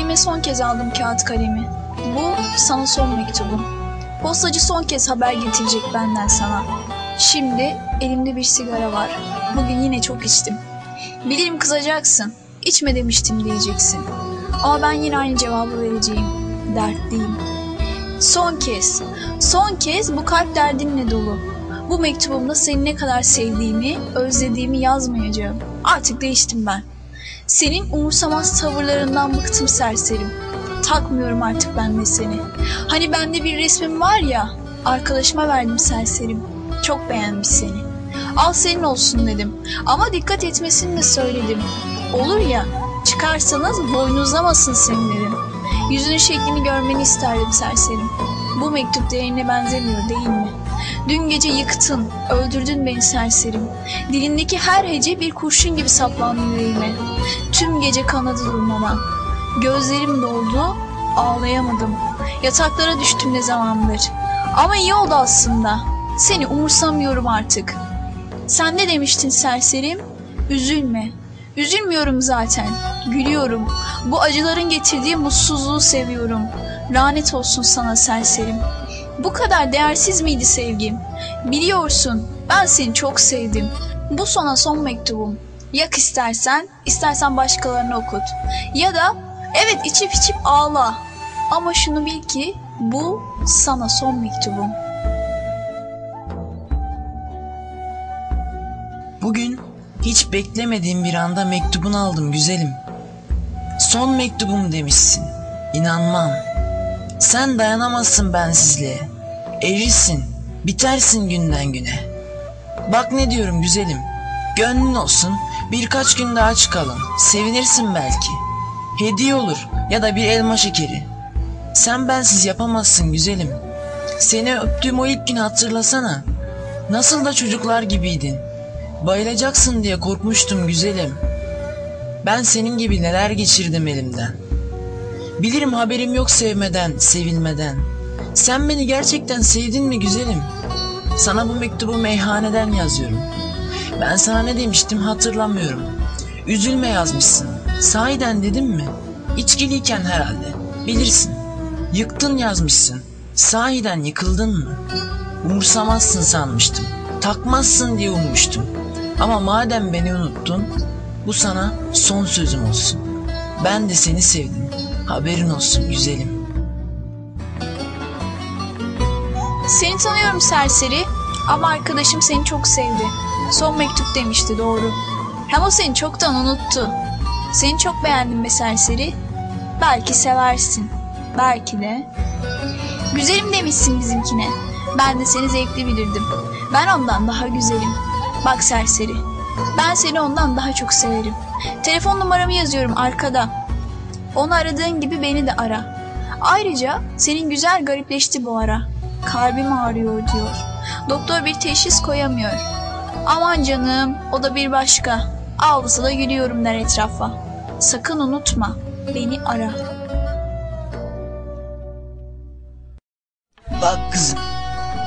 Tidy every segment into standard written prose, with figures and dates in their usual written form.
Elime son kez aldım kağıt kalemi. Bu sana son mektubum. Postacı son kez haber getirecek benden sana. Şimdi elimde bir sigara var. Bugün yine çok içtim. Bilirim kızacaksın. İçme demiştim diyeceksin. Ama ben yine aynı cevabı vereceğim. Dertliyim. Son kez bu kalp derdinle dolu. Bu mektubumda seni ne kadar sevdiğimi, özlediğimi yazmayacağım. Artık değiştim ben. Senin umursamaz tavırlarından bıktım serserim. Takmıyorum artık ben de seni. Hani bende bir resmim var ya, arkadaşıma verdim serserim. Çok beğenmiş seni. Al senin olsun dedim. Ama dikkat etmesini de söyledim. Olur ya, çıkarsanız boynuzlamasın seni dedim. Yüzünün şeklini görmeni isterdim serserim. Bu mektup değerine benzemiyor değil mi? Dün gece yıktın, öldürdün beni serserim. Dilindeki her hece bir kurşun gibi saplandı yüreğime. Tüm gece kanadı durmadan. Gözlerim doldu, ağlayamadım. Yataklara düştüm ne zamandır. Ama iyi oldu aslında. Seni umursamıyorum artık. Sen ne demiştin serserim? Üzülme. Üzülmüyorum zaten. Gülüyorum. Bu acıların getirdiği mutsuzluğu seviyorum. Lanet olsun sana serserim. Bu kadar değersiz miydi sevgim? Biliyorsun, ben seni çok sevdim. Bu sana son mektubum. Yak istersen başkalarına okut. Ya da evet içip ağla. Ama şunu bil ki bu sana son mektubum. Bugün hiç beklemediğim bir anda mektubunu aldım güzelim. Son mektubum demişsin. İnanmam. Sen dayanamazsın bensizliğe. Erirsin, bitersin günden güne. Bak ne diyorum güzelim. Gönlün olsun, birkaç gün daha çıkalım. Sevinirsin belki. Hediye olur ya da bir elma şekeri. Sen bensiz yapamazsın güzelim. Seni öptüğüm o ilk günü hatırlasana. Nasıl da çocuklar gibiydin. Bayılacaksın diye korkmuştum güzelim. Ben senin gibi neler geçirdim elimden. Bilirim haberim yok sevmeden, sevilmeden. Sen beni gerçekten sevdin mi güzelim? Sana bu mektubu meyhaneden yazıyorum. Ben sana ne demiştim hatırlamıyorum. Üzülme yazmışsın. Sahiden dedim mi? İçkiliyken herhalde. Bilirsin. Yıktın yazmışsın. Sahiden yıkıldın mı? Umursamazsın sanmıştım. Takmazsın diye ummuştum. Ama madem beni unuttun, bu sana son sözüm olsun. Ben de seni sevdim. Haberin olsun güzelim. Seni tanıyorum serseri ama arkadaşım seni çok sevdi. Son mektup demişti doğru. Hem o seni çoktan unuttu. Seni çok beğendim be serseri. Belki seversin. Belki de. Güzelim demişsin bizimkine. Ben de seni zevkli bilirdim. Ben ondan daha güzelim. Bak serseri. Ben seni ondan daha çok severim. Telefon numaramı yazıyorum arkada. Onu aradığın gibi beni de ara. Ayrıca senin güzel garipleşti bu ara. Kalbim ağrıyor diyor. Doktor bir teşhis koyamıyor. Aman canım o da bir başka. Ağlısı da gülüyorum der etrafa. Sakın unutma beni ara. Bak kızım,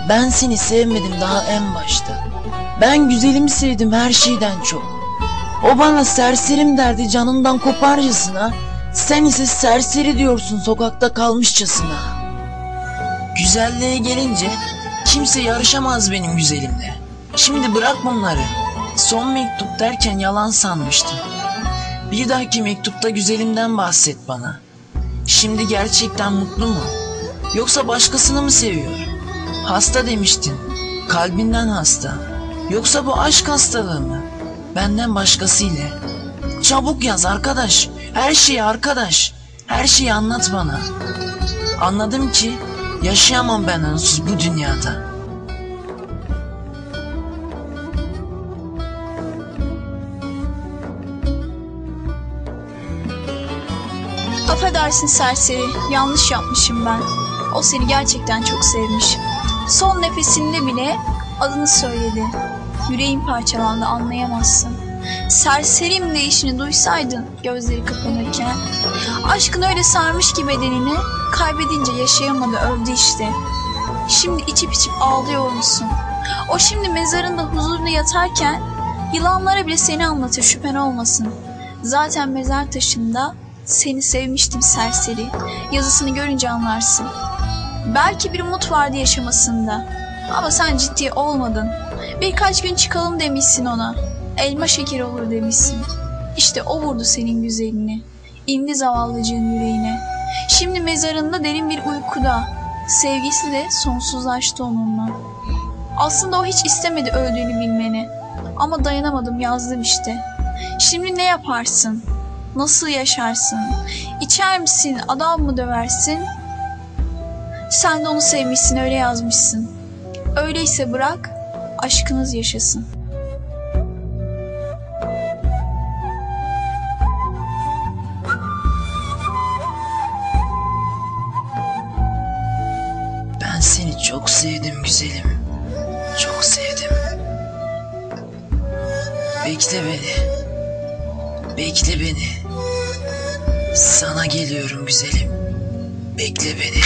ben seni sevmedim daha en başta. Ben güzelimi sevdim her şeyden çok. O bana serserim derdi canından koparcasına. Sen ise serseri diyorsun sokakta kalmışçasına. Güzelliğe gelince kimse yarışamaz benim güzelimle. Şimdi bırak bunları. Son mektup derken yalan sanmıştım. Bir dahaki mektupta güzelimden bahset bana. Şimdi gerçekten mutlu mu? Yoksa başkasını mı seviyor? Hasta demiştin. Kalbinden hasta. Yoksa bu aşk hastalığı mı? Benden başkasıyla. Çabuk yaz arkadaş. Her şeyi arkadaş. Her şeyi anlat bana. Anladım ki yaşayamam ben onsuz bu dünyada. Affedersin serseri, yanlış yapmışım ben. O seni gerçekten çok sevmiş. Son nefesinde bile adını söyledi. Yüreğim parçalandı, anlayamazsın. Serserim deyişini duysaydın gözleri kapanırken. Aşkın öyle sarmış ki bedenini, kaybedince yaşayamadı, öldü işte. Şimdi içip ağlıyor musun? O şimdi mezarında huzurlu yatarken yılanlara bile seni anlatır, şüphen olmasın. Zaten mezar taşında Seni sevmiştim serseri. Yazısını görünce anlarsın. Belki bir umut vardı yaşamasında. Ama sen ciddi olmadın. Birkaç gün çıkalım demişsin ona. Elma şekeri olur demişsin. İşte o vurdu senin güzelini. İndi zavallıcığın yüreğine. Şimdi mezarında derin bir uykuda. Sevgisi de sonsuzlaştı onunla. Aslında o hiç istemedi öldüğünü bilmeni. Ama dayanamadım, yazdım işte. Şimdi ne yaparsın? Nasıl yaşarsın? İçer misin? Adam mı döversin? Sen de onu sevmişsin, öyle yazmışsın. Öyleyse bırak, aşkınız yaşasın. Ben seni çok sevdim güzelim. Çok sevdim. Bekle beni. Bekle beni. Sana geliyorum güzelim. Bekle beni.